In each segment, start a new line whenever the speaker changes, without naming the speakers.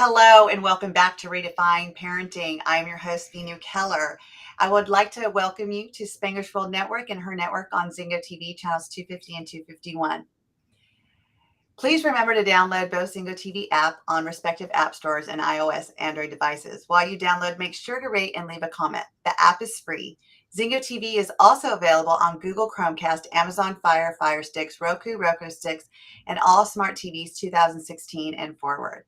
Hello and welcome back to Redefine Parenting. I'm your host, Veenu Keller. I would like to welcome you to Spanglish World Network and her network on Zingo TV channels 250 and 251. Please remember to download both Zingo TV app on respective app stores and iOS Android devices. While you download, make sure to rate and leave a comment. The app is free. Zingo TV is also available on Google Chromecast, Amazon Fire, Fire Sticks, Roku Sticks, and all smart TVs 2016 and forward.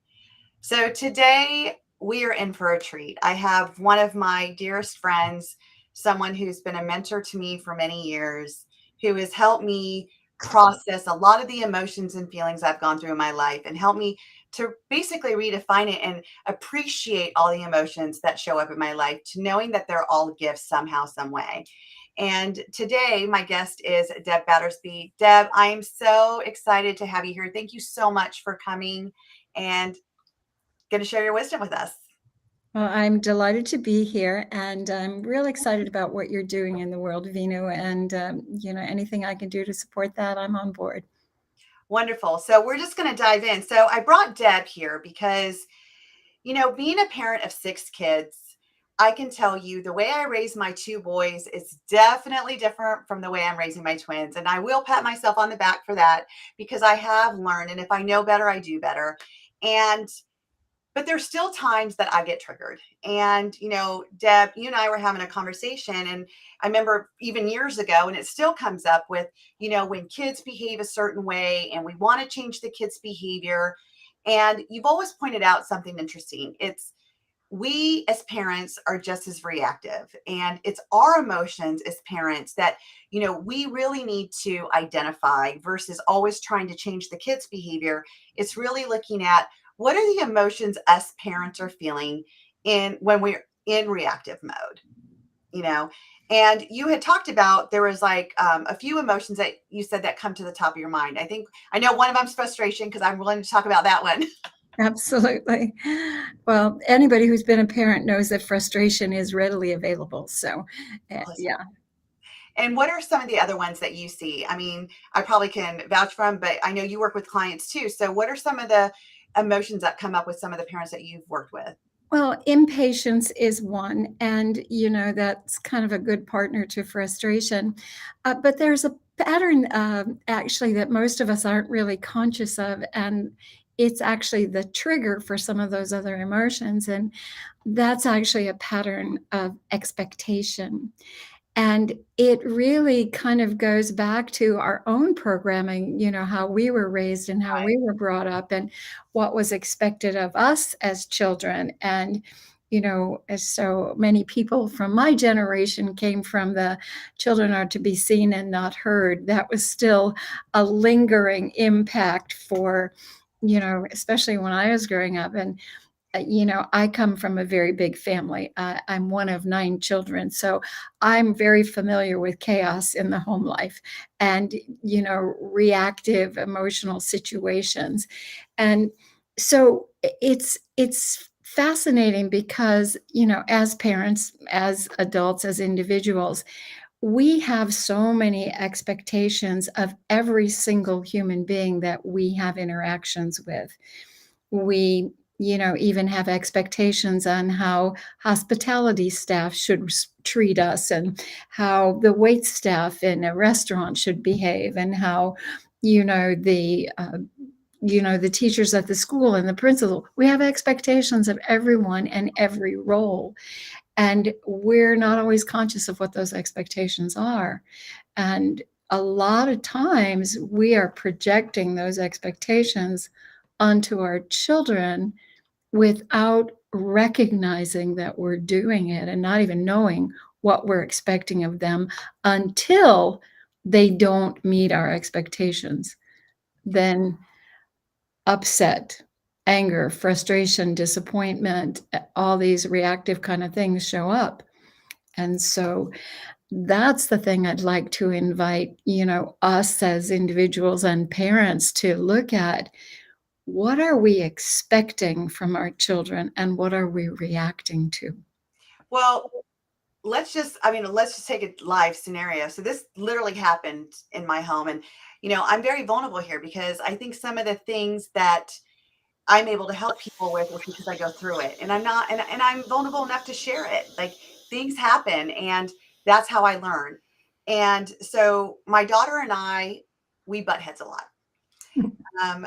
So today we are in for a treat. I have one of my dearest friends, someone who's been a mentor to me for many years, who has helped me process a lot of the emotions and feelings I've gone through in my life and helped me to basically redefine it and appreciate all the emotions that show up in my life, to knowing that they're all gifts somehow, some way. And today, my guest is Deb Battersby. Deb, I am so excited to have you here. Thank you so much for coming and going to share your wisdom with us.
Well, I'm delighted to be here, and I'm real excited about what you're doing in the world, Veenu. And anything I can do to support that, I'm on board.
Wonderful. So we're just going to dive in. So I brought Deb here because, being a parent of 6 kids, I can tell you the way I raise my 2 boys is definitely different from the way I'm raising my twins. And I will pat myself on the back for that because I have learned. And if I know better, I do better. But there's still times that I get triggered. And, Deb, you and I were having a conversation, and I remember even years ago, and it still comes up with, when kids behave a certain way and we want to change the kids' behavior. And you've always pointed out something interesting. It's we as parents are just as reactive, and it's our emotions as parents that, we really need to identify versus always trying to change the kids' behavior. It's really looking at what are the emotions us parents are feeling in when we're in reactive mode, you know? And you had talked about there was like a few emotions that you said that come to the top of your mind. I know one of them's frustration because I'm willing to talk about that one.
Absolutely. Well, anybody who's been a parent knows that frustration is readily available. So, yeah.
And what are some of the other ones that you see? I mean, I probably can vouch for them, but I know you work with clients too. So what are some of the emotions that come up with some of the parents that you've worked with?
Well, impatience is one, and that's kind of a good partner to frustration. But there's a pattern, actually, that most of us aren't really conscious of, and it's actually the trigger for some of those other emotions, and that's actually a pattern of expectation. And it really kind of goes back to our own programming, how we were raised and how
Right.
we were brought up and what was expected of us as children. And, as so many people from my generation came from the children are to be seen and not heard, that was still a lingering impact for, especially when I was growing up. And I come from a very big family. I'm one of 9 children, so I'm very familiar with chaos in the home life and, reactive emotional situations. And so it's fascinating because, as parents, as adults, as individuals, we have so many expectations of every single human being that we have interactions with. We, even have expectations on how hospitality staff should treat us and how the wait staff in a restaurant should behave and how, the teachers at the school and the principal, we have expectations of everyone and every role. And we're not always conscious of what those expectations are. And a lot of times we are projecting those expectations onto our children without recognizing that we're doing it and not even knowing what we're expecting of them until they don't meet our expectations. Then upset, anger, frustration, disappointment, all these reactive kind of things show up. And so that's the thing I'd like to invite, us as individuals and parents to look at. What are we expecting from our children and what are we reacting to?
Well, let's just take a live scenario. So this literally happened in my home. And, I'm very vulnerable here because I think some of the things that I'm able to help people with is because I go through it, and I'm not, and I'm vulnerable enough to share it. Like, things happen, and that's how I learn. And so my daughter and I, we butt heads a lot. Um,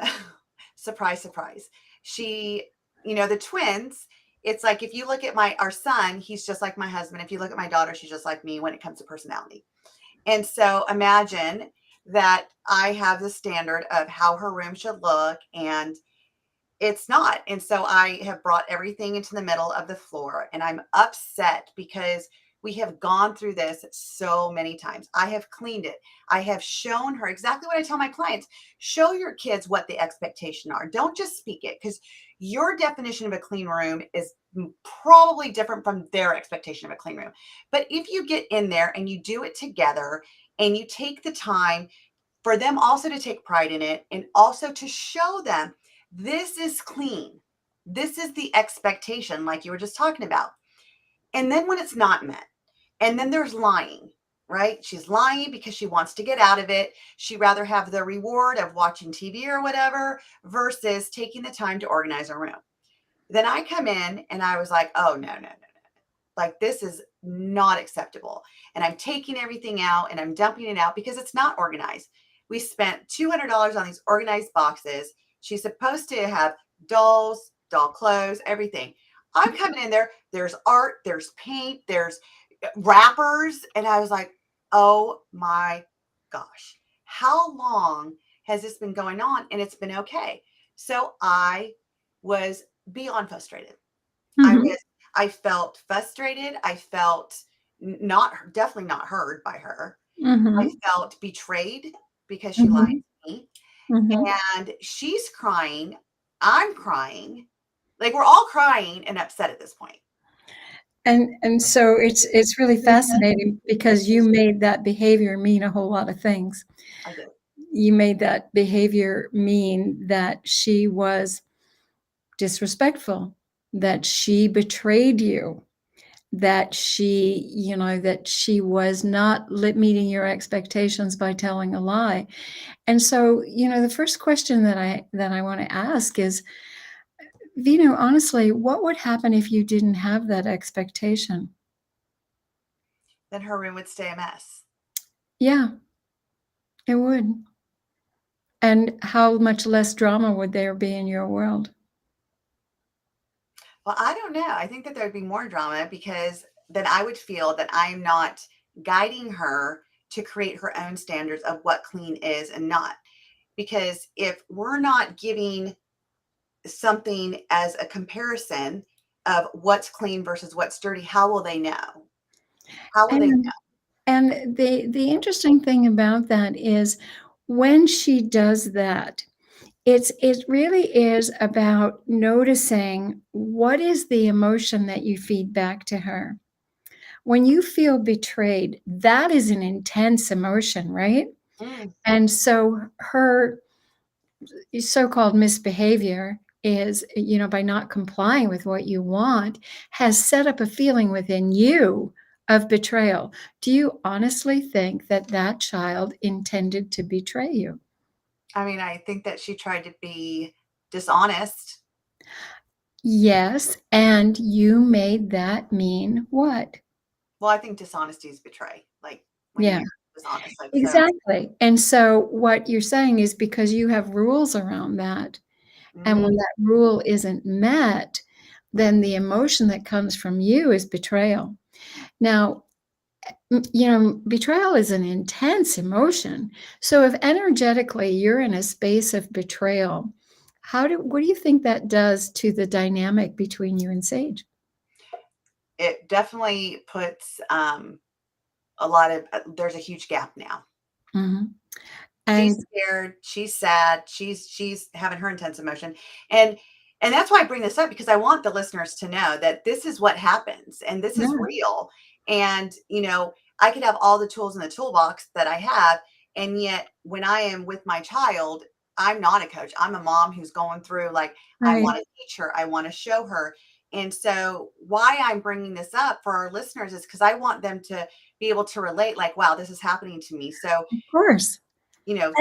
surprise, surprise. She, the twins, it's like if you look at our son, he's just like my husband. If you look at my daughter, she's just like me when it comes to personality. And so imagine that I have the standard of how her room should look, and it's not. And so I have brought everything into the middle of the floor, and I'm upset because we have gone through this so many times. I have cleaned it. I have shown her exactly what I tell my clients. Show your kids what the expectation are. Don't just speak it, because your definition of a clean room is probably different from their expectation of a clean room. But if you get in there and you do it together and you take the time for them also to take pride in it, and also to show them this is clean. This is the expectation, like you were just talking about. And then when it's not met, and then there's lying, right? She's lying because she wants to get out of it. She'd rather have the reward of watching TV or whatever versus taking the time to organize her room. Then I come in and I was like, oh, no, no, no. Like, this is not acceptable. And I'm taking everything out and I'm dumping it out because it's not organized. We spent $200 on these organized boxes. She's supposed to have dolls, doll clothes, everything. I'm coming in there. There's art, there's paint, there's wrappers. And I was like, oh my gosh, how long has this been going on? And it's been okay. So I was beyond frustrated. I
Mhm,
was I felt frustrated. I felt not definitely not heard by her. I
mhm,
felt betrayed because she lied
mhm,
to me,
mhm.
and she's crying. I'm crying. Like, we're all crying and upset at this point.
And so it's really fascinating because you made that behavior mean a whole lot of things.
I did.
You made that behavior mean that she was disrespectful, that she betrayed you, that that she was not meeting your expectations by telling a lie. And so, the first question that I want to ask is, honestly, what would happen if you didn't have that expectation?
Then her room would stay a mess.
Yeah, it would. And how much less drama would there be in your world?
Well, I don't know. I think that there'd be more drama because then I would feel that I'm not guiding her to create her own standards of what clean is and not. Because if we're not giving something as a comparison of what's clean versus what's dirty, how will they know? How will they
And and the interesting thing about that is when she does that, it really is about noticing what is the emotion that you feed back to her. When you feel betrayed, that is an intense emotion, right?
know?
And so her so-called misbehavior is, by not complying with what you want, has set up a feeling within you of betrayal. Do you honestly think that that child intended to betray you?
I mean, I think that she tried to be dishonest.
Yes, and you made that mean what?
Well, I think dishonesty is betray. Like, when
Yeah,
you're dishonest, like, so.
exactly. And so what you're saying is because you have rules around that, and
Mhm.
when that rule isn't met, then the emotion that comes from you is betrayal. Now, betrayal is an intense emotion. So if energetically you're in a space of betrayal, what do you think that does to the dynamic between you and Sage?
It definitely puts a lot of, there's a huge gap now.
Mhm.
She's
And
scared, she's sad, she's having her intense emotion, and that's why I bring this up, because I want the listeners to know that this is what happens and this is
yeah,
real. And, I could have all the tools in the toolbox that I have, and yet when I am with my child, I'm not a coach. I'm a mom who's going through, like, I
right.
wanna teach her, I wanna show her. And so why I'm bringing this up for our listeners is because I want them to be able to relate, like, wow, this is happening to me. So
Of course.
you know,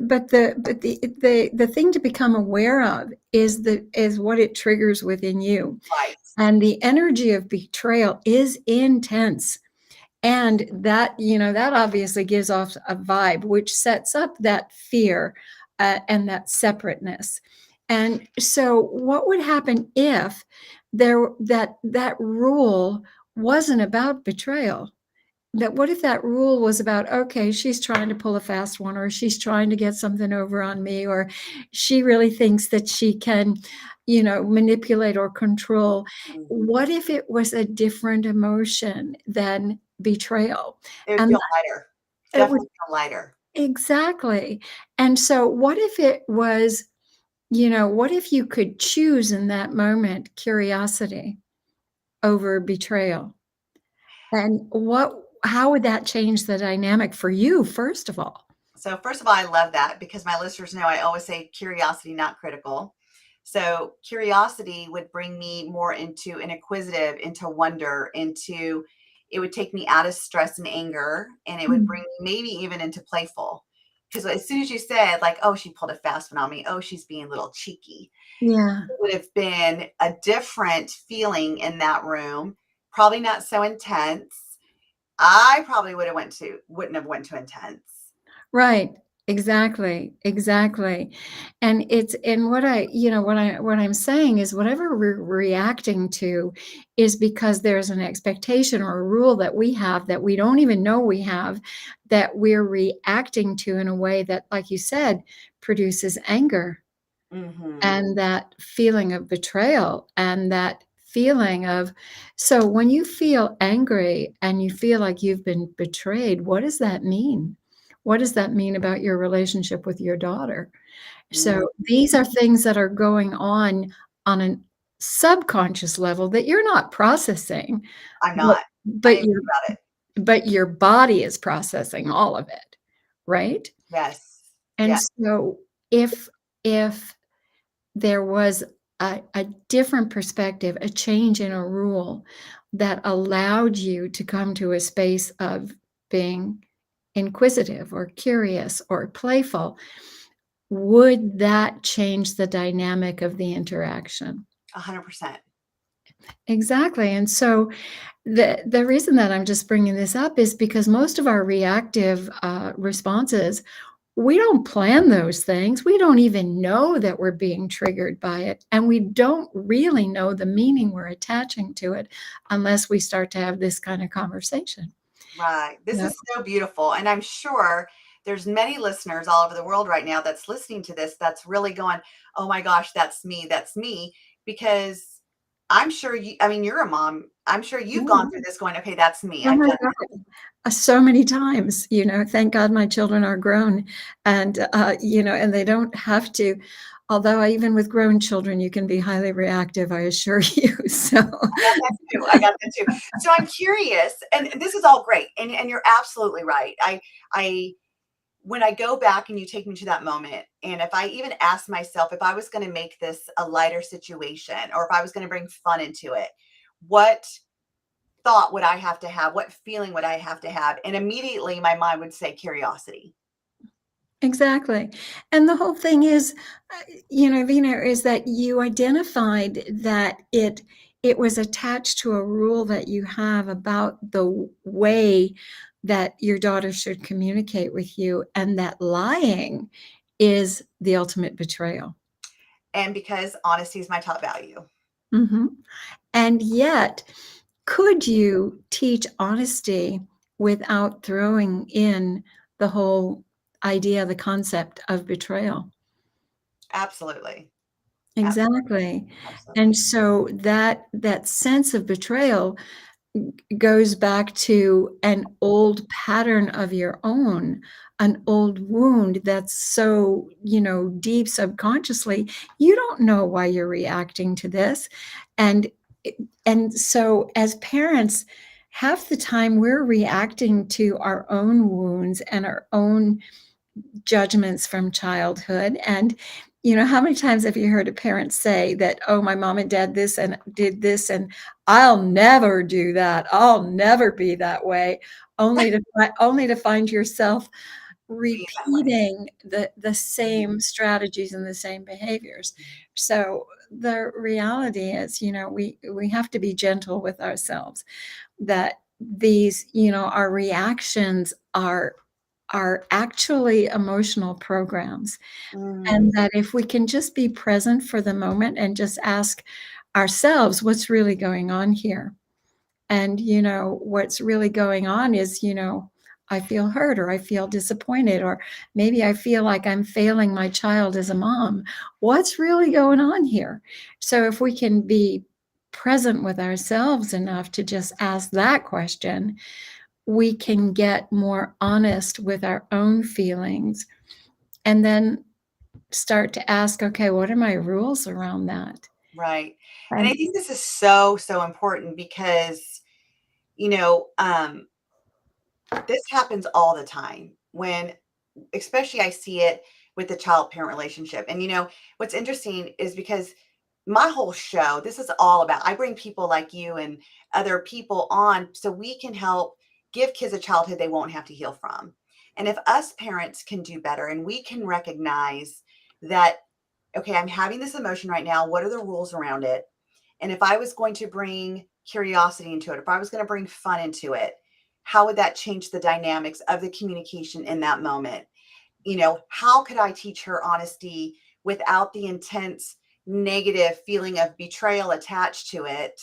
But the thing to become aware of is what it triggers within you.
right.
And the energy of betrayal is intense. And that obviously gives off a vibe, which sets up that fear and that separateness. And so, what would happen if that rule wasn't about betrayal? That what if that rule was about, okay, she's trying to pull a fast one, or she's trying to get something over on me, or she really thinks that she can, manipulate or control.
Mhm.
What if it was a different emotion than betrayal?
It would
And
feel lighter.
it would
Definitely feel lighter.
exactly. And so what if it was, what if you could choose in that moment curiosity over betrayal? And how would that change the dynamic for you, first of all?
So, first of all, I love that because my listeners know I always say curiosity, not critical. So, curiosity would bring me more into an inquisitive, into wonder, into it would take me out of stress and anger, and it would bring
Mm.
me maybe even into playful. Because as soon as you said, like, oh, she pulled a fast one on me, oh, she's being a little cheeky,
Yeah,
it would have been a different feeling in that room, probably not so intense. I probably wouldn't have went to intense.
right. Exactly, exactly. And what I'm saying is whatever we're reacting to is because there's an expectation or a rule that we have that we don't even know we have, that we're reacting to in a way that, like you said, produces anger.
Hmm.
And that feeling of betrayal and that feeling of so when you feel angry and you feel like you've been betrayed, what does that mean? What does that mean about your relationship with your daughter?
Mm,
So these are things that are going on a subconscious level that you're not processing,
I'm
but
not. I
but
didn't
your
think about it.
but your body is processing all of it, right?
Yes.
And
Yeah.
so if there was a different perspective, a change in a rule that allowed you to come to a space of being inquisitive or curious or playful, would that change the dynamic of the interaction?
100%.
Exactly. And so the reason that I'm just bringing this up is because most of our reactive responses, we don't plan those things. We don't even know that we're being triggered by it. And we don't really know the meaning we're attaching to it unless we start to have this kind of conversation.
Right. This
Yeah.
is so beautiful. And I'm sure there's many listeners all over the world right now that's listening to this that's really going, oh my gosh, that's me. That's me. Because I'm sure I mean, you're a mom. I'm sure you've gone through this going, okay, that's me.
Oh
I've
my
done
God. So many times, thank God my children are grown and they don't have to. Although even with grown children, you can be highly reactive, I assure you. So,
got that too. I got that too. So I'm curious, and this is all great. And you're absolutely right. I when I go back and you take me to that moment, and if I even ask myself if I was going to make this a lighter situation or if I was going to bring fun into it, what thought would I have to have? What feeling would I have to have? And immediately my mind would say curiosity.
exactly. And the whole thing is, Vina, is that you identified that it was attached to a rule that you have about the way that your daughter should communicate with you, and that lying is the ultimate betrayal.
And because honesty is my top value.
Hmm. And yet, could you teach honesty without throwing in the whole idea, the concept of betrayal?
Absolutely. Absolutely.
Exactly.
Absolutely.
And so that sense of betrayal goes back to an old pattern of your own, an old wound that's so, deep subconsciously, you don't know why you're reacting to this. And and so as parents, half the time we're reacting to our own wounds and our own judgments from childhood. And how many times have you heard a parent say that, oh, my mom and dad this and did this, and I'll never do that. I'll never be that way, only to find yourself
be in that way.
repeating the
Mhm.
same strategies and the same behaviors. So the reality is, we have to be gentle with ourselves, that these, our reactions are actually emotional programs.
Mm,
And that if we can just be present for the moment and just ask ourselves what's really going on here. And, what's really going on is, I feel hurt or I feel disappointed, or maybe I feel like I'm failing my child as a mom. What's really going on here? So if we can be present with ourselves enough to just ask that question, we can get more honest with our own feelings and then start to ask, okay, what are my rules around that?
right. And I
And
think this is so, so important because, you know, um, this happens all the time when especially I see it with the child-parent relationship. And, what's interesting is because my whole show, this is all about I bring people like you and other people on so we can help give kids a childhood they won't have to heal from. And if us parents can do better and we can recognize that, okay, I'm having this emotion right now, what are the rules around it? And if I was going to bring curiosity into it, if I was going to bring fun into it, how would that change the dynamics of the communication in that moment? How could I teach her honesty without the intense negative feeling of betrayal attached to it?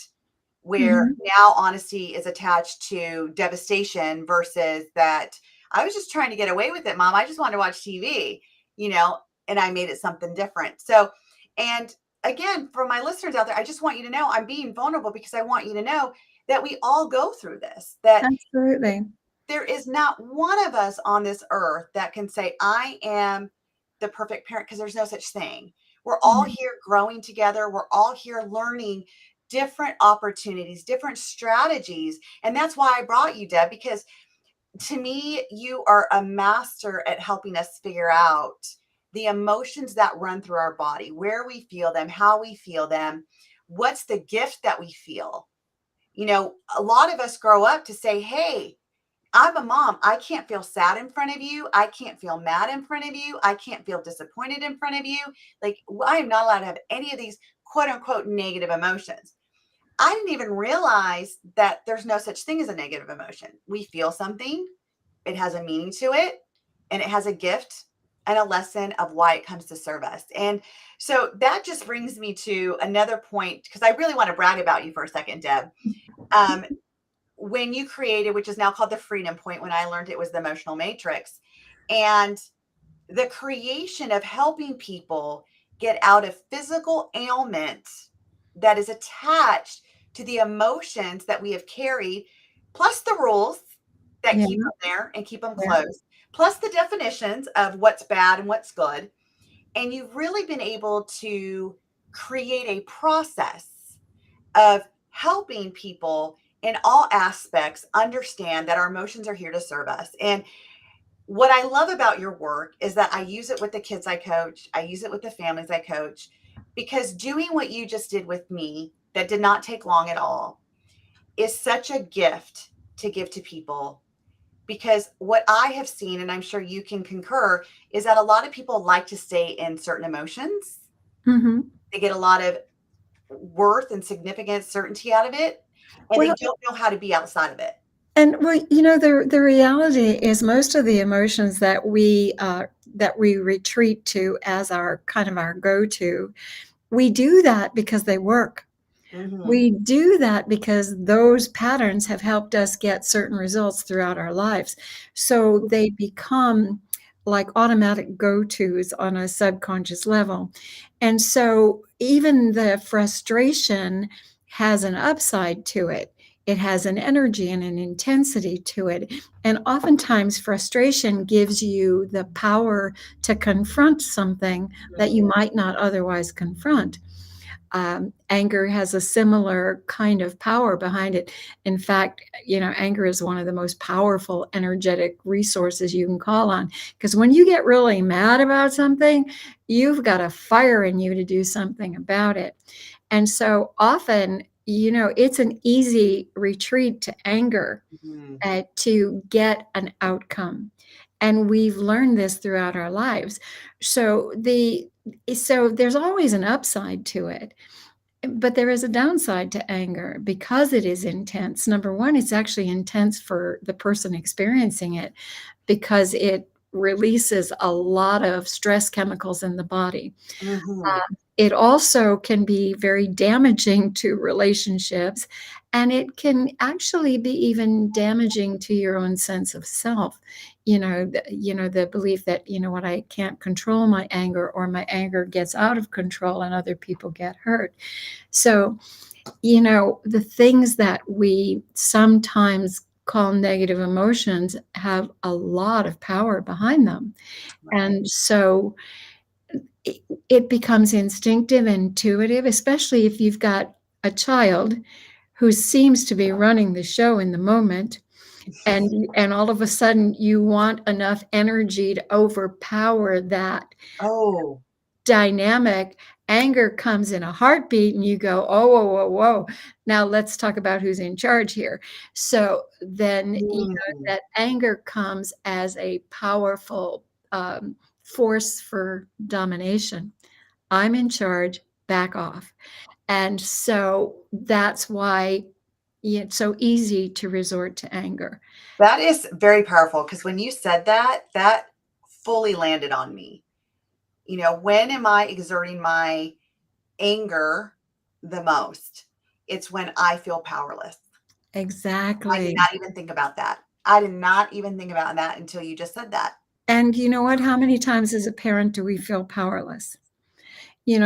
Where
mhm,
now honesty is attached to devastation versus that I was just trying to get away with it, mom. I just wanted to watch TV, you know, and I made it something different. So, and again, for my listeners out there, I just want you to know I'm being vulnerable because I want you to know that we all go through this, that
absolutely.
there is not one of us on this earth that can say, I am the perfect parent because there's no such thing. We're all
Yeah.
here growing together. We're all here learning different opportunities, different strategies. And that's why I brought you, Deb, because to me, you are a master at helping us figure out the emotions that run through our body, where we feel them, how we feel them, what's the gift that we feel. A lot of us grow up to say, hey, I'm a mom. I can't feel sad in front of you. I can't feel mad in front of you. I can't feel disappointed in front of you. Like, I am not allowed to have any of these quote unquote negative emotions. I didn't even realize that there's no such thing as a negative emotion. We feel something, it has a meaning to it, and it has a gift and a lesson of why it comes to serve us. And so that just brings me to another point because I really want to brag about you for a second, Deb. Um, when you created, which is now called the Freedom Point, when I learned it was the emotional matrix, and the creation of helping people get out of physical ailment that is attached to the emotions that we have carried, plus the rules that
Yeah,
keep them there and keep them
yeah.
closed, plus the definitions of what's bad and what's good. And you've really been able to create a process of helping people in all aspects understand that our emotions are here to serve us. And what I love about your work is that I use it with the kids I coach, I use it with the families I coach, because doing what you just did with me, that did not take long at all, is such a gift to give to people. Because what I have seen, and I'm sure you can concur, is that a lot of people like to stay in certain emotions.
Mhm.
They get a lot of worth and significance, certainty out of it, and they
Well,
don't know how to be outside of it.
the reality is most of the emotions that we retreat to as our kind of our go-to, we do that because they work.
Mhm.
We do that because those patterns have helped us get certain results throughout our lives. So they become like automatic go-tos on a subconscious level. And so even the frustration has an upside to it. It has an energy and an intensity to it. And oftentimes, frustration gives you the power to confront something that you might not otherwise confront. Anger has a similar kind of power behind it. In fact, anger is one of the most powerful energetic resources you can call on. Because when you get really mad about something, you've got a fire in you to do something about it. And so often, it's an easy retreat to anger
Mhm.
to get an outcome. And we've learned this throughout our lives. So there's always an upside to it. But there is a downside to anger because it is intense. Number one, it's actually intense for the person experiencing it because it releases a lot of stress chemicals in the body.
Hmm.
It also can be very damaging to relationships, and it can actually be even damaging to your own sense of self. The belief that, what, I can't control my anger, or my anger gets out of control and other people get hurt. So, the things that we sometimes call negative emotions have a lot of power behind them.
Right.
And so it becomes instinctive, intuitive, especially if you've got a child who seems to be running the show in the moment, and all of a sudden you want enough energy to overpower that
Oh.
dynamic. Anger comes in a heartbeat, and you go, oh, whoa, whoa, whoa. Now let's talk about who's in charge here. So then,
Mm.
that anger comes as a powerful force for domination. I'm in charge, back off. And so that's why it's so easy to resort to anger.
That is very powerful because when you said that, that fully landed on me. When am I exerting my anger the most? It's when I feel powerless. I did
Exactly.
not even think about that. I did not even think about that until you just said that.
And you know what? How many times as a parent do we feel powerless?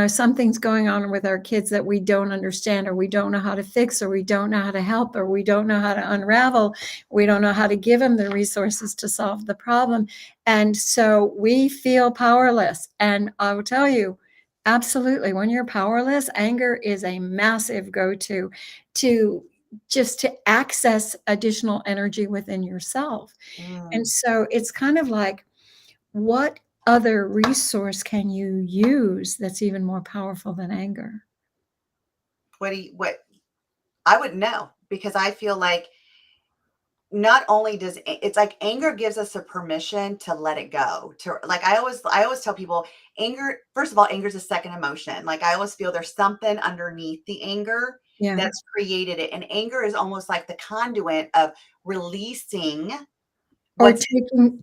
Something's going on with our kids that we don't understand, or we don't know how to fix, or we don't know how to help, or we don't know how to unravel. We don't know how to give them the resources to solve the problem. And so we feel powerless. And I will tell you, absolutely, when you're powerless, anger is a massive go-to to just to access additional energy within yourself. And
Mm.
so it's kind of like, what other resource can you use that's even more powerful than anger?
What I wouldn't know because I feel like not only does it's like anger gives us a permission to let it go. To like I always tell people anger, first of all, anger is a second emotion. Like I always feel there's something underneath the anger
Yeah.
that's created it. And anger is almost like the conduit of releasing
Or
what's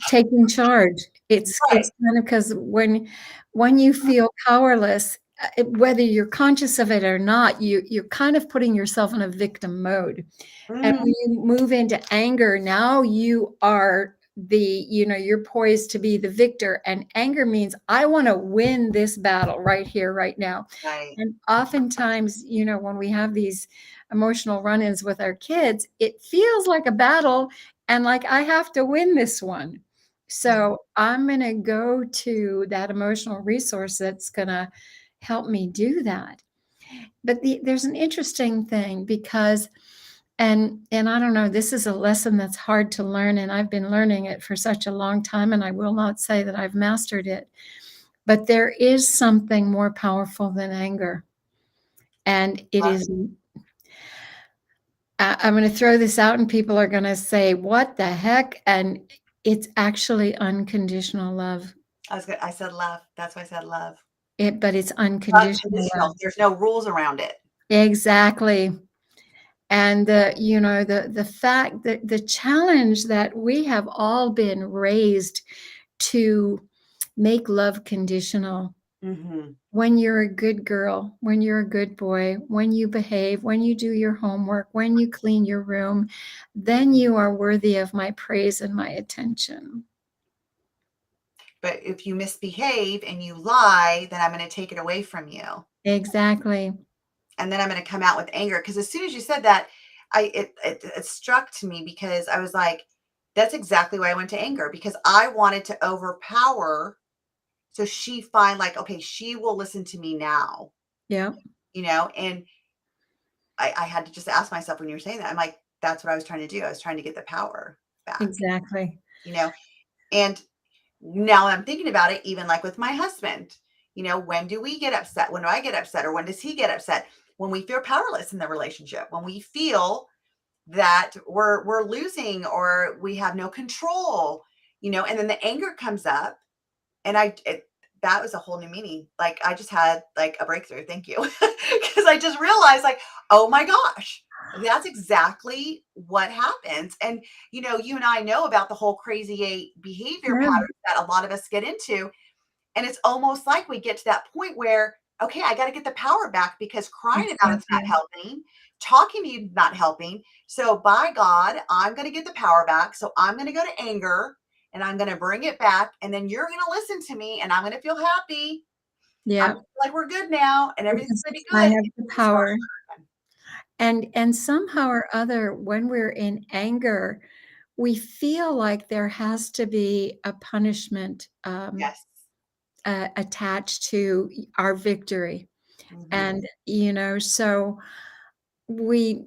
taking charge. It's
right.
kind of, because when you feel powerless, whether you're conscious of it or not, you're kind of putting yourself in a victim mode. And
Mm,
when you move into anger, now you are you're poised to be the victor. And anger means, I want to win this battle right here, right now.
right.
And oftentimes, when we have these emotional run ins with our kids, it feels like a battle, and like, I have to win this one.
Mhm.
So I'm going to go to that emotional resource that's going to help me do that. But there's an interesting thing, because and I don't know, this is a lesson that's hard to learn, and I've been learning it for such a long time, and I will not say that I've mastered it. But there is something more powerful than anger, and it
Uh,
is. I'm going to throw this out, and people are going to say, "What the heck?" And it's actually unconditional love.
I said love. That's why I said love.
But it's unconditional love.
Unconditional. There's no rules around it.
Exactly. And the fact that the challenge that we have all been raised to make love conditional.
Hmm.
When you're a good girl, when you're a good boy, when you behave, when you do your homework, when you clean your room, then you are worthy of my praise and my attention.
But if you misbehave and you lie, then I'm going to take it away from you.
Exactly.
And then I'm going to come out with anger. Because as soon as you said that, it struck to me because I was like, that's exactly why I went to anger because I wanted to overpower. So she find like, okay, she will listen to me now,
Yeah,
and I had to just ask myself when you were saying that, I'm like, that's what I was trying to do. I was trying to get the power back,
exactly.
you know, and now I'm thinking about it, even like with my husband, when do we get upset? When do I get upset? Or when does he get upset? When we feel powerless in the relationship, when we feel that we're losing or we have no control, and then the anger comes up, and that was a whole new meaning. Like, I just had like a breakthrough. Thank you. Because I just realized, like, oh my gosh, that's exactly what happens. And, you and I know about the whole crazy eight behavior
Yeah,
patterns that a lot of us get into. And it's almost like we get to that point where, okay, I got to get the power back because crying about it's not
exactly.
helping, talking to you not helping. So by God, I'm going to get the power back. So I'm going to go to anger and I'm going to bring it back. And then you're going to listen to me and I'm going to feel happy. I'm
Yeah,
gonna feel like we're good now and everything's
because
going to be
I
good.
have the
And start
power.
again.
And somehow or other, when we're in anger, we feel like there has to be a punishment,
Yes.
attached to our victory.
Hmm.
And, so we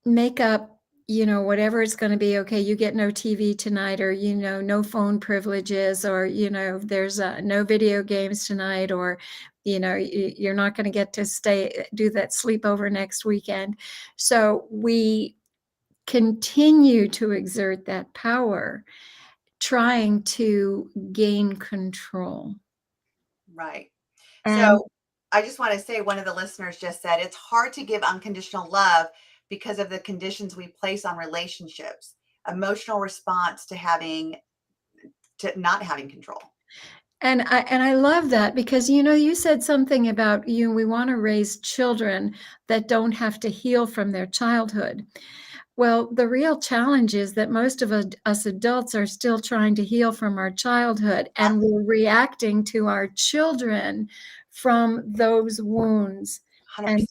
make up, whatever it's gonna be. Okay, you get no TV tonight, or, no phone privileges, or, there's, no video games tonight, or, you're not gonna get to do that sleepover next weekend. So we continue to exert that power, trying to gain control.
Right.
And
So I just want to say one of the listeners just said it's hard to give unconditional love because of the conditions we place on relationships, emotional response to not having control.
I love that, because, you said something about, we wanna raise children that don't have to heal from their childhood. Well, the real challenge is that most of us adults are still trying to heal from our childhood, and we're reacting to our children from those wounds and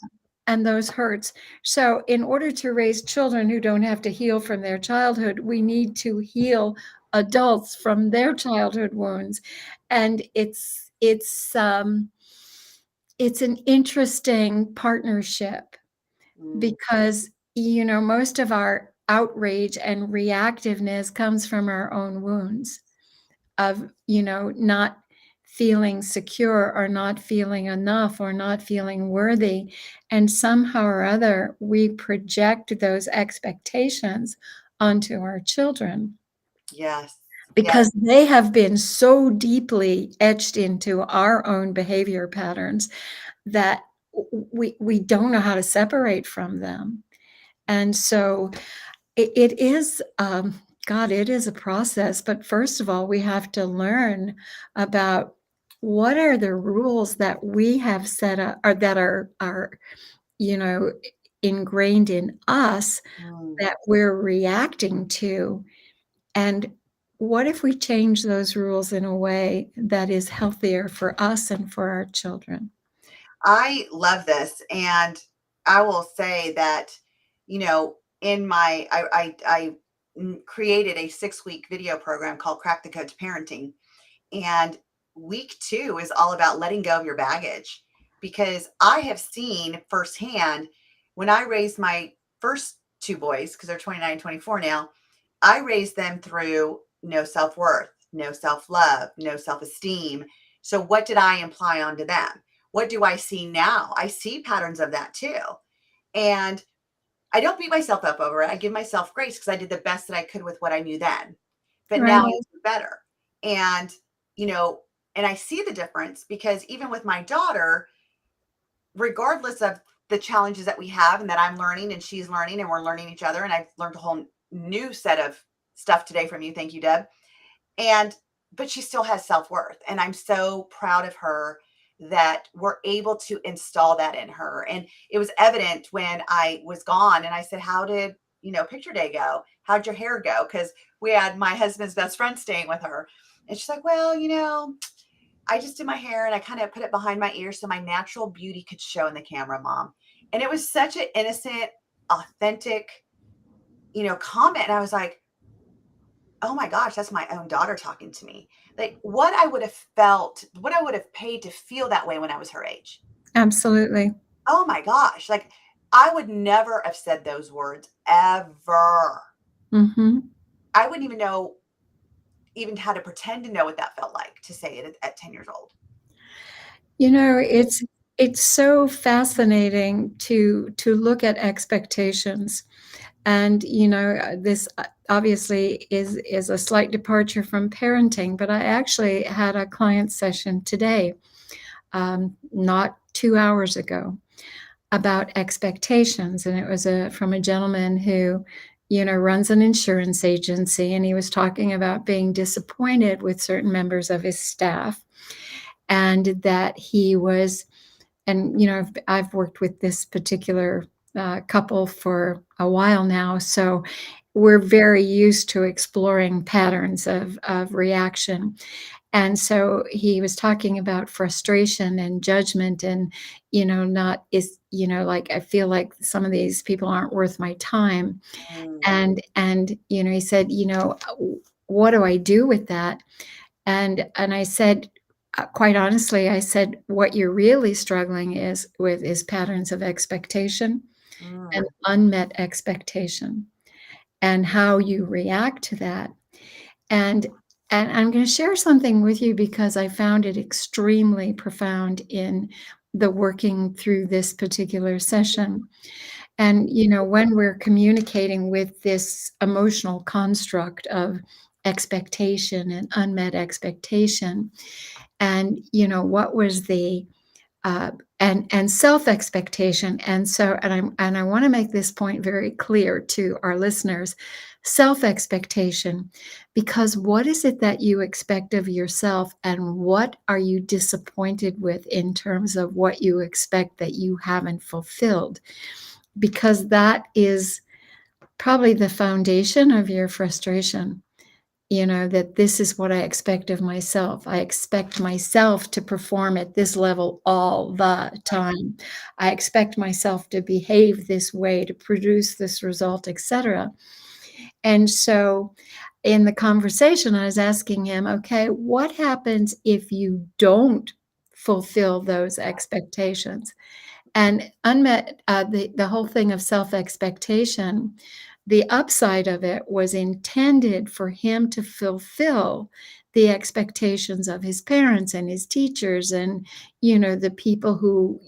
100%.
those hurts. So, in order to raise children who don't have to heal from their childhood, we need to heal adults from their childhood wounds. And it's an interesting partnership,
Mm,
because, most of our outrage and reactiveness comes from our own wounds of, not feeling secure, or not feeling enough, or not feeling worthy. And somehow or other, we project those expectations onto our children,
yes. Yes.
because they have been so deeply etched into our own behavior patterns that we don't know how to separate from them. And so it is, God, it is a process. But first of all, we have to learn about what are the rules that we have set up, or that are you know ingrained in us,
Mm.
that we're reacting to. And what if we change those rules in a way that is healthier for us and for our children?
I love this. And I will say that, in I created a 6-week video program called Crack the Code to Parenting. And week 2 is all about letting go of your baggage because I have seen firsthand when I raised my first 2 boys, because they're 29 and 24 now, I raised them through no self-worth, no self-love, no self-esteem. So what did I imply onto them? What do I see now? I see patterns of that too. And I don't beat myself up over it. I give myself grace because I did the best that I could with what I knew then. But now I
Right.
do better. And, you know, and I see the difference because even with my daughter, regardless of the challenges that we have and that I'm learning and she's learning and we're learning each other, and I've learned a whole new set of stuff today from you. Thank you, Deb. And but she still has self-worth, and I'm so proud of her that we're able to install that in her. And it was evident when I was gone and I said, how did picture day go? How'd your hair go? Because we had my husband's best friend staying with her, and she's like, well, I just did my hair and I kind of put it behind my ears so my natural beauty could show in the camera, mom. And it was such an innocent, authentic comment. And I was like, oh my gosh, that's my own daughter talking to me. Like, what I would have felt, what I would have paid to feel that way when I was her age.
Absolutely.
Oh my gosh. Like, I would never have said those words ever.
Mhm.
I wouldn't even know even how to pretend to know what that felt like to say it at 10 years old.
It's so fascinating to look at expectations. And, this obviously is a slight departure from parenting, but I actually had a client session today, not 2 hours ago, about expectations, and it was from a gentleman who, runs an insurance agency, and he was talking about being disappointed with certain members of his staff, and that he was and, I've worked with this particular, couple for a while now, so we're very used to exploring patterns of reaction, and so he was talking about frustration and judgment and, not like, I feel like some of these people aren't worth my time.
Mm,
And, he said, what do I do with that? And I said, quite honestly, I said, what you're really struggling is patterns of expectation and
mm,
unmet expectation and how you react to that. And and I'm gonna share something with you because I found it extremely profound in the working through this particular session. And, when we're communicating with this emotional construct of expectation and unmet expectation, and, what was the uh, and self-expectation. And so, I want to make this point very clear to our listeners. Self-expectation, because what is it that you expect of yourself, and what are you disappointed with in terms of what you expect that you haven't fulfilled? Because that is probably the foundation of your frustration. That this is what I expect of myself. I expect myself to perform at this level all the time. I expect myself to behave this way, to produce this result, etc. And so in the conversation, I was asking him, okay, what happens if you don't fulfill those expectations? And the whole thing of self-expectation, the upside of it was intended for him to fulfill the expectations of his parents and his teachers and, the people who,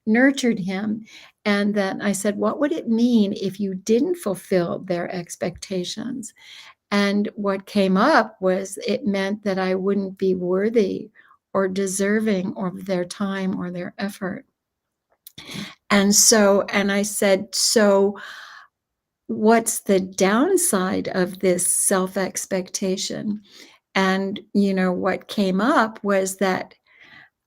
nurtured him. And then I said, "What would it mean if you didn't fulfill their expectations?" And what came up was it meant that I wouldn't be worthy or deserving of their time or their effort. And I said, "So what's the downside of this self-expectation?" And, what came up was that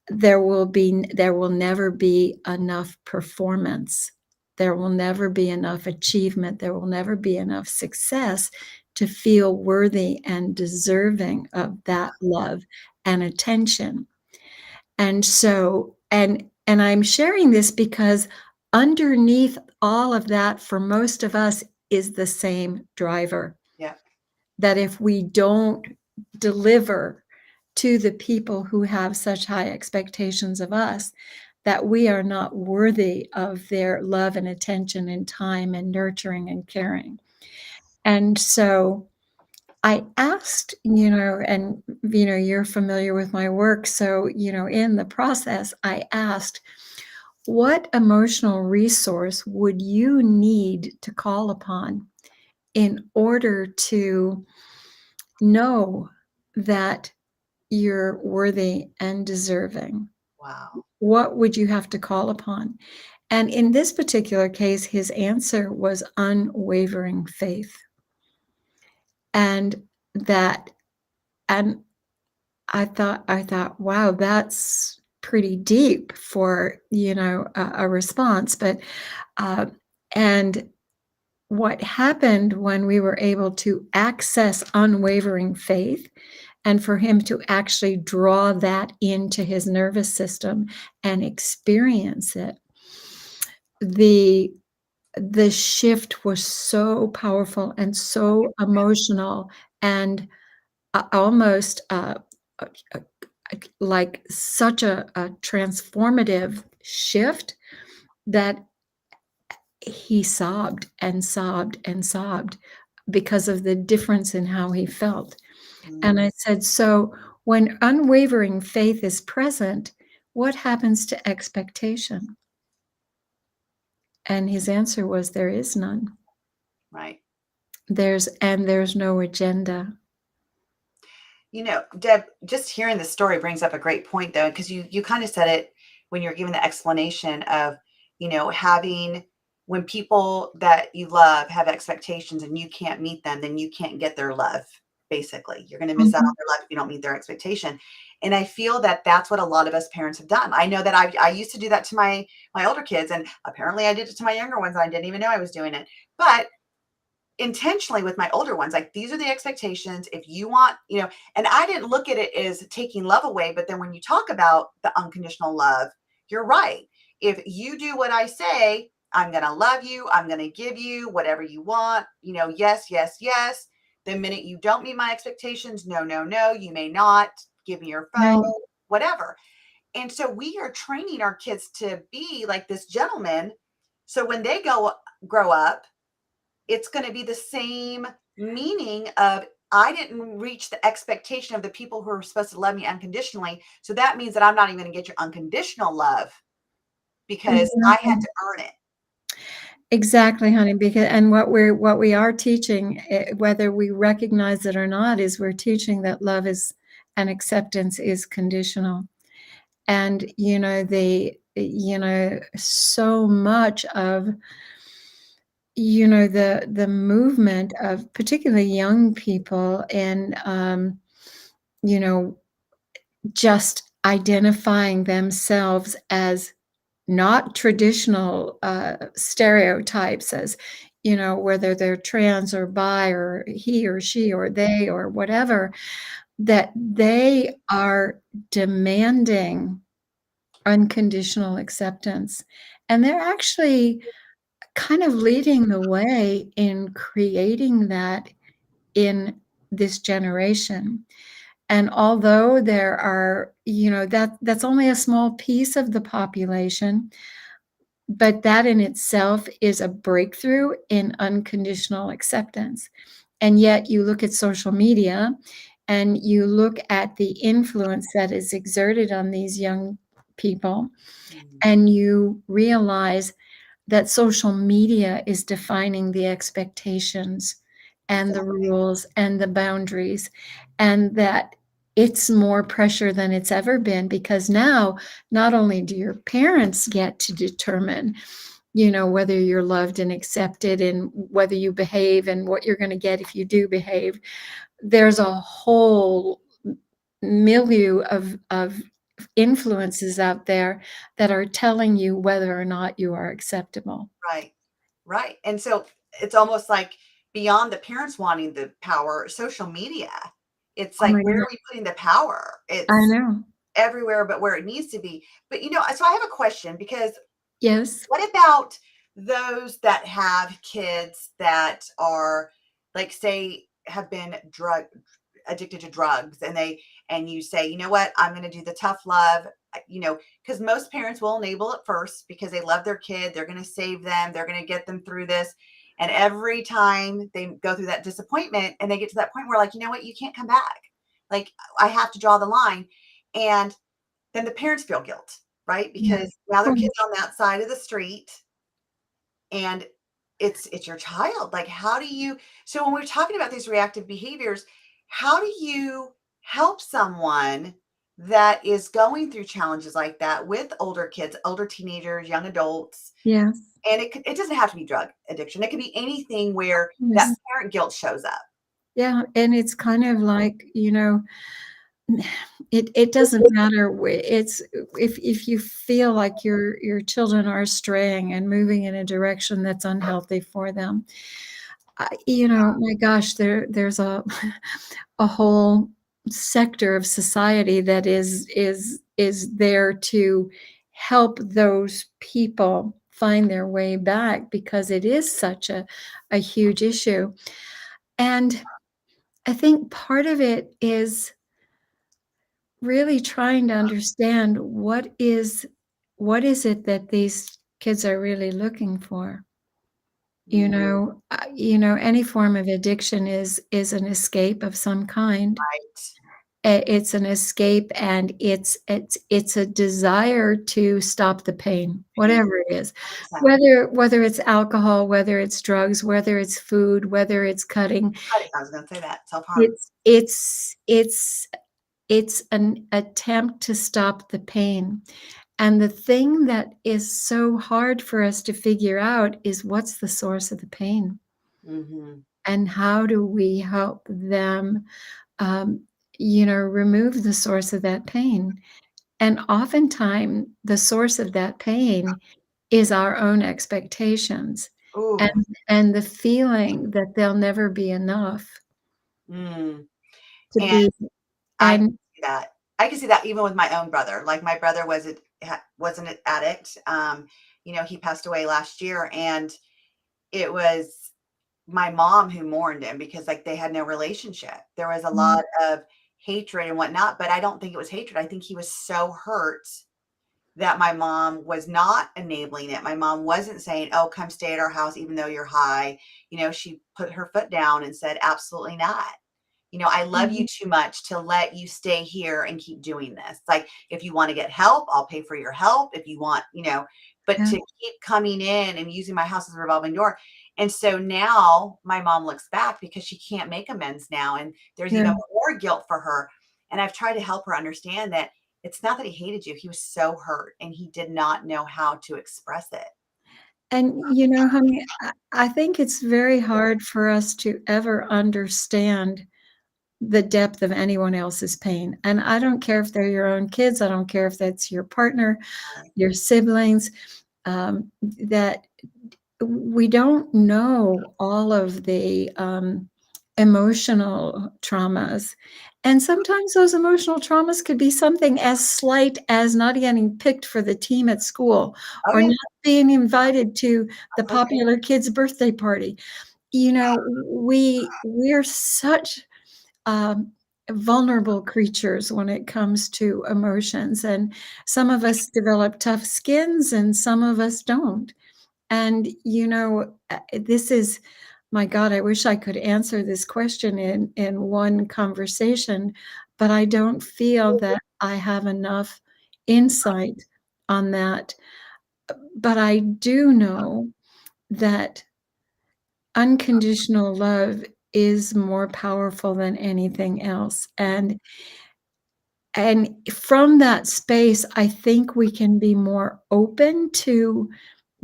there will never be enough performance. There will never be enough achievement. There will never be enough success to feel worthy and deserving of that love and attention. And so and I'm sharing this because underneath all of that, for most of us, is the same driver.
yeah.
That if we don't deliver to the people who have such high expectations of us, that we are not worthy of their love and attention and time and nurturing and caring. And so I asked, and you're familiar with my work. So, in the process, I asked, what emotional resource would you need to call upon in order to know that you're worthy and deserving?
Wow.
What would you have to call upon? And in this particular case, his answer was unwavering faith. And that, and I thought, wow, that's pretty deep for, a response. But uh, and what happened when we were able to access unwavering faith and for him to actually draw that into his nervous system and experience it, the the shift was so powerful and so emotional and almost uh, uh, like such a transformative shift that he sobbed and sobbed and sobbed because of the difference in how he felt. And
Mm.
I said, "So when unwavering faith is present, what happens to expectation?" And his answer was, "There is none."
Right.
There's no agenda.
Deb, just hearing the story brings up a great point, though, because you kind of said it when you're giving the explanation of, having when people that you love have expectations and you can't meet them, then you can't get their love. Basically, you're going to miss out on
Mhm.
their love if you don't meet their expectation. And I feel that that's what a lot of us parents have done. I know that I used to do that to my older kids, and apparently I did it to my younger ones. I didn't even know I was doing it, but intentionally with my older ones, like, these are the expectations. If you want, and I didn't look at it as taking love away. But then when you talk about the unconditional love, you're right. If you do what I say, I'm going to love you. I'm going to give you whatever you want. Yes, yes, yes. The minute you don't meet my expectations, no, no, no, you may not give me your phone,
Right.
whatever. And so we are training our kids to be like this gentleman. So when they grow up, it's going to be the same meaning of, I didn't reach the expectation of the people who are supposed to love me unconditionally. So that means that I'm not even going to get your unconditional love because I had
Exactly.
to earn it.
Exactly, honey, because and what we are teaching, whether we recognize it or not, is we're teaching that love is and acceptance is conditional. And, so much of, the movement of particularly young people and, you know, just identifying themselves as not traditional, stereotypes as, whether they're trans or bi or he or she or they or whatever, that they are demanding unconditional acceptance. And they're actually kind of leading the way in creating that in this generation. And although there are, that's only a small piece of the population, but that in itself is a breakthrough in unconditional acceptance. And yet you look at social media and you look at the influence that is exerted on these young people,
Mm.
and you realize that social media is defining the expectations and the
Exactly.
rules and the boundaries, and that it's more pressure than it's ever been because now not only do your parents get to determine, whether you're loved and accepted and whether you behave and what you're going to get if you do behave. There's a whole milieu of influences out there that are telling you whether or not you are acceptable.
Right. Right. And so it's almost like beyond the parents wanting the power, social media. It's
Oh
like,
my
where
god.
are we putting the power?
I
It's
know.
everywhere but where it needs to be. But so I have a question, because
Yes.
what about those that have kids that are, like, say, have been addicted to drugs, and you say, you know what, I'm going to do the tough love, because most parents will enable it first because they love their kid. They're going to save them. They're going to get them through this. And every time they go through that disappointment and they get to that point where, like, you know what, you can't come back. Like, I have to draw the line. And then the parents feel guilt, right?
Yeah.
Because now their
Well,
kid's on that side of the street, and it's your child. Like, how do you so when we're talking about these reactive behaviors, how do you help someone that is going through challenges like that with older kids, older teenagers, young adults?
yes.
And it doesn't have to be drug addiction. It can be anything where that
Yes.
parent guilt shows up.
Yeah, and it's kind of like, it doesn't matter it's if you feel like your children are straying and moving in a direction that's unhealthy for them. My gosh, there's a whole sector of society that is there to help those people find their way back because it is such a huge issue. And I think part of it is really trying to understand what is it that these kids are really looking for.
Mm,
Any form of addiction is an escape of some kind,
right.
It's an escape, and it's a desire to stop the pain,
Pain,
whatever it is.
100%.
Whether it's alcohol, whether it's drugs, whether it's food, whether it's cutting,
I was gonna say that, self-harm.
it's it's it's it's an attempt to stop the pain. And the thing that is so hard for us to figure out is what's the source of the pain,
Mhm.
and how do we help them, um, remove the source of that pain. And oftentimes, the source of that pain is our own expectations, and
Ooh,
and the feeling that there'll never be enough
mm,
to
and
be.
I can
And
see that. I can see that even with my own brother. Like, my brother was an addict. He passed away last year, and it was my mom who mourned him because, like, they had no relationship. There was a
mm,
lot of hatred and whatnot, but I don't think it was hatred. I think he was so hurt that my mom was not enabling it. My mom wasn't saying, "Oh, come stay at our house even though you're high." She put her foot down and said, "Absolutely not. I love you
mhm,
too much to let you stay here and keep doing this. Like, if you want to get help, I'll pay for your help. If you want, but
yeah,
to keep coming in and using my house as a revolving door." And so now my mom looks back because she can't make amends now. And there's
yeah.
even more guilt for her. And I've tried to help her understand that it's not that he hated you. He was so hurt and he did not know how to express it.
And, honey, I think it's very hard for us to ever understand the depth of anyone else's pain, and I don't care if they're your own kids, I don't care if that's your partner,
Right.
your siblings, that we don't know all of the, emotional traumas, and sometimes those emotional traumas could be something as slight as not getting picked for the team at school,
Oh,
or
yeah.
not being invited to the
That's okay.
popular kid's birthday party. We're such, um, vulnerable creatures when it comes to emotions, and some of us develop tough skins and some of us don't. And, this is, my God, I wish I could answer this question in one conversation, but I don't feel that I have enough insight on that. But I do know that unconditional love is more powerful than anything else, and from that space, I think we can be more open to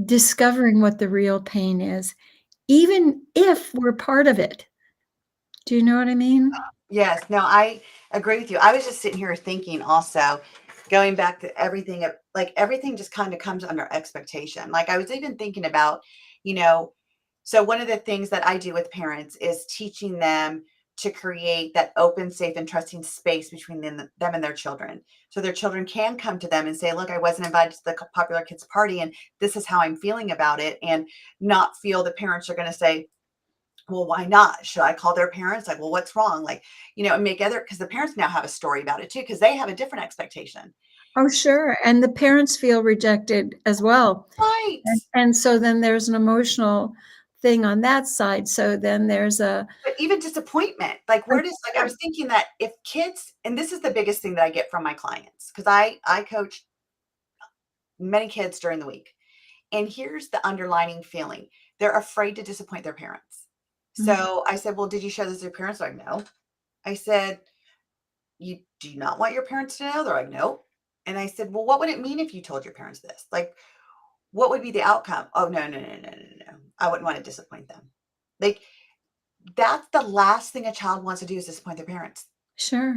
discovering what the real pain is, even if we're part of it. Do you know what I mean?
Yes, no, I agree with you. I was just sitting here thinking also, going back to everything, like everything just kind of comes under expectation. Like, I was even thinking about, you know, so one of the things that I do with parents is teaching them to create that open, safe, and trusting space between them and their children. So their children can come to them and say, "Look, I wasn't invited to the popular kids party, and this is how I'm feeling about it," and not feel the parents are going to say, "Well, why not? Should I call their parents?" Like, "Well, what's wrong?" Like, and make other, because the parents now have a story about it too, because they have a different expectation.
Oh, sure, and the parents feel rejected as well,
Right.
and so then there's an emotional thing on that side, so then there's
But even disappointment, like,
a
where does, like, I was thinking that if kids, and this is the biggest thing that I get from my clients, because I coach many kids during the week. And here's the underlining feeling. They're afraid to disappoint their parents.
Mhm,
So I said, "Well, did you share this with your parents?" They're like, "No." I said, "You do you not want your parents to know?" They're like, "Nope." And I said, "Well, what would it mean if you told your parents this? Like, what would be the outcome?" "Oh, no, no, no, no, no, no. I wouldn't want to disappoint them." Like, that's the last thing a child wants to do, is disappoint their parents.
sure.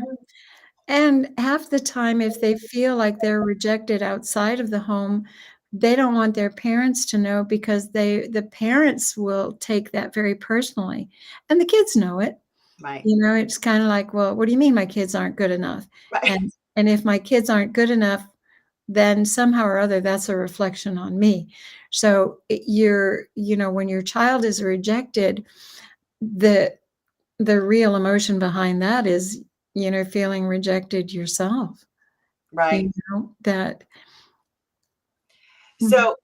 And half the time, if they feel like they're rejected outside of the home, they don't want their parents to know because the parents will take that very personally, and the kids know it.
Right.
It's kinda like, "Well, what do you mean my kids aren't good enough?"
Right.
And if my kids aren't good enough, then somehow or other, that's a reflection on me. So, when your child is rejected, the the real emotion behind that is, feeling rejected yourself,
Right.
that. Mhm,
So,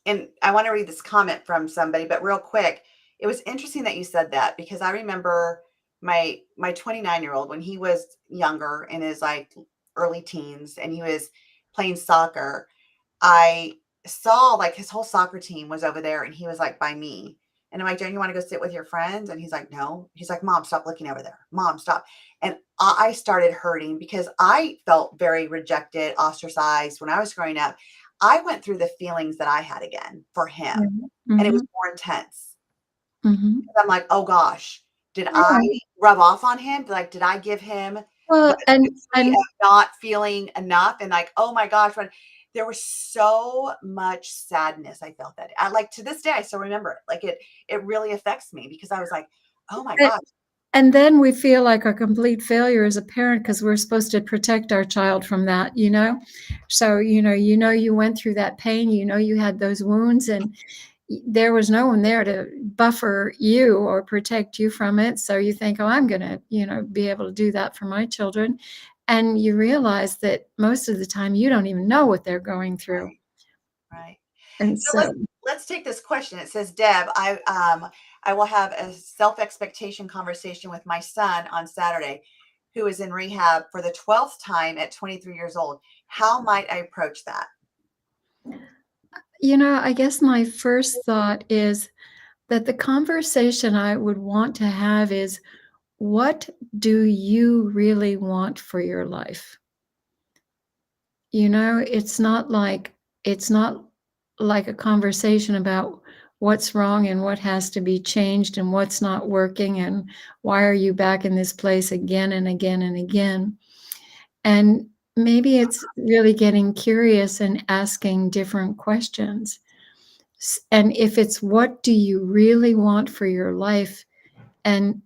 and I want to read this comment from somebody, but real quick, it was interesting that you said that, because I remember my 29-year-old, when he was younger, in his like early teens, and he was playing soccer, I saw like his whole soccer team was over there and he was like by me. And I'm like, don't you want to go sit with your friends? And he's like, no. He's like, Mom, stop looking over there. Mom, stop. And I started hurting because I felt very rejected, ostracized when I was growing up. I went through the feelings that I had again for him,
Yeah.
and it was
Mhm.
more intense.
Mhm.
I'm like, oh gosh, did I
Yeah.
rub off on him? Like, did I give him the
Well,
tree of not feeling enough? And like, oh my gosh, when there was so much sadness, I felt that. I like to this day, I still remember it. Like it really affects me because I was like, oh my
and
gosh,
and then we feel like a complete failure as a parent because 'cause we're supposed to protect our child from that, you know? So, you went through that pain, you had those wounds, and there was no one there to buffer you or protect you from it. So you think, oh, I'm going to, be able to do that for my children. And you realize that most of the time you don't even know what they're going through.
right, right.
And
So let's
so,
let's take this question. It says, Deb, I will have a self-expectation conversation with my son on Saturday, who is in rehab for the 12th time at 23 years old. How might I approach that?
I guess my first thought is that the conversation I would want to have is, what do you really want for your life? It's not like a conversation about what's wrong and what has to be changed and what's not working and why are you back in this place again and again and again. And maybe it's really getting curious and asking different questions. And if it's what do you really want for your life, and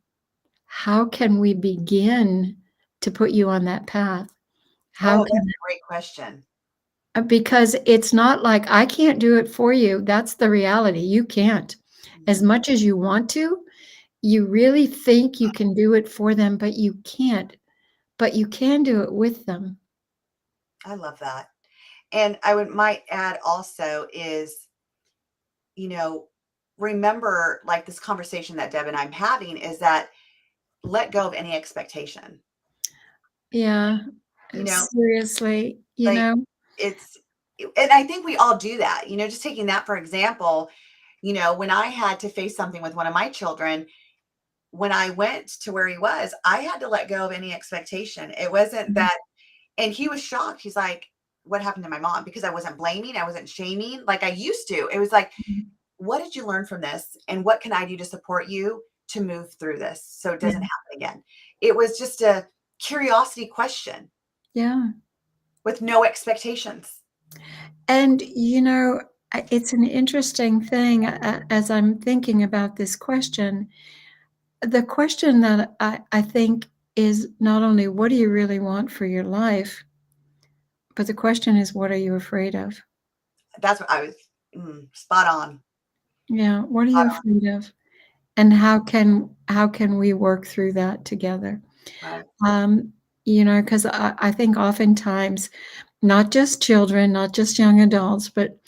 how can we begin to put you on that path? How
Oh, that's
can
a great question.
Because it's not like, "I can't do it for you." That's the reality, you can't. As
Mhm.
much as you want to, you really think you can do it for them, but you can't. But you can do it with them.
I love that. And I would might add also is, you know, remember like this conversation that Deb and I'm having is that let go of any expectation.
Yeah,
You know,
seriously,
like it's and I think we all do that. Just taking that for example, when I had to face something with one of my children, when I went to where he was, I had to let go of any expectation. It wasn't
Mhm,
that, and he was shocked. He's like, what happened to my mom? Because I wasn't blaming, I wasn't shaming like I used to. It was like,
mhm.
what did you learn from this? And what can I do to support you to move through this so it
Yeah,
doesn't happen again? It was just a curiosity question
yeah.
with no expectations.
And, it's an interesting thing, as I'm thinking about this question. The question that I think is not only what do you really want for your life, but the question is what are you afraid of?
That's what I was spot on.
Yeah, what are
Spot
you afraid of? And how can we work through that together?
on. Right.
Um, 'Cause I think oftentimes, not just children, not just young adults, but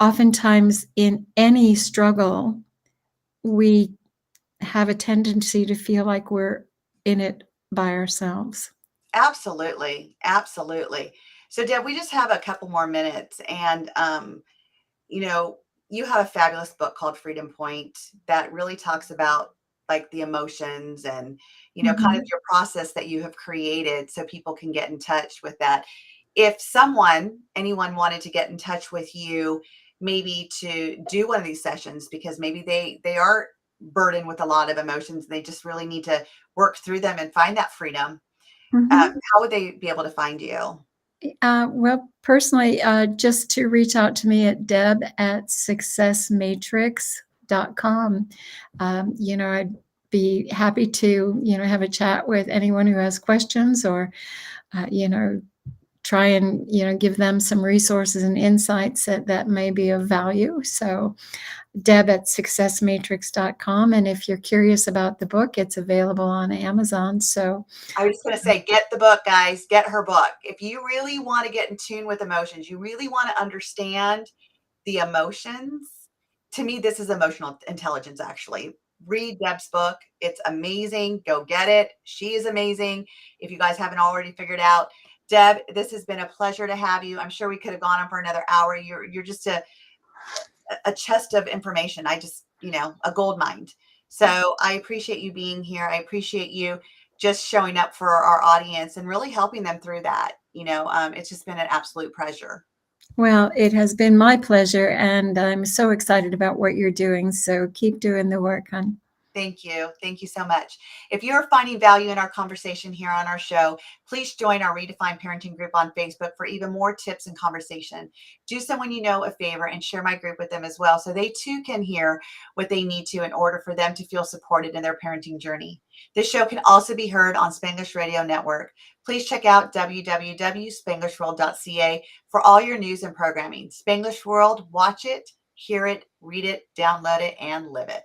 oftentimes in any struggle, we have a tendency to feel like we're in it by ourselves.
Absolutely. Absolutely. So, Deb, we just have a couple more minutes. And you know, you have a fabulous book called Freedom Point that really talks about like the emotions and, kind of
Mhm,
your process that you have created so people can get in touch with that. If anyone wanted to get in touch with you, maybe to do one of these sessions because maybe they are burdened with a lot of emotions, they just really need to work through them and find that freedom.
mhm.
How would they be able to find you?
Well, personally, just to reach out to me at deb@successmatrix.com. I'd be happy to, have a chat with anyone who has questions or, try and, give them some resources and insights that may be of value. So deb@successmatrix.com. And if you're curious about the book, it's available on Amazon. So
I was just going to say, get the book, guys. Get her book. If you really want to get in tune with emotions, you really want to understand the emotions. To me, this is emotional intelligence, actually. read Deb's book. It's amazing. Go get it. She is amazing. If you guys haven't already figured out, Deb, this has been a pleasure to have you. I'm sure we could have gone on for another hour. You're just a chest of information. I just, a gold mine. So I appreciate you being here. I appreciate you just showing up for our audience and really helping them through that. It's just been an absolute pleasure.
Well, it has been my pleasure, and I'm so excited about what you're doing. So keep doing the work, hon.
Thank you. Thank you so much. If you're finding value in our conversation here on our show, please join our Redefine Parenting group on Facebook for even more tips and conversation. Do someone you know a favor and share my group with them as well so they too can hear what they need to in order for them to feel supported in their parenting journey. This show can also be heard on Spanglish Radio Network. Please check out www.spanglishworld.ca for all your news and programming. Spanglish World, watch it, hear it, read it, download it, and live it.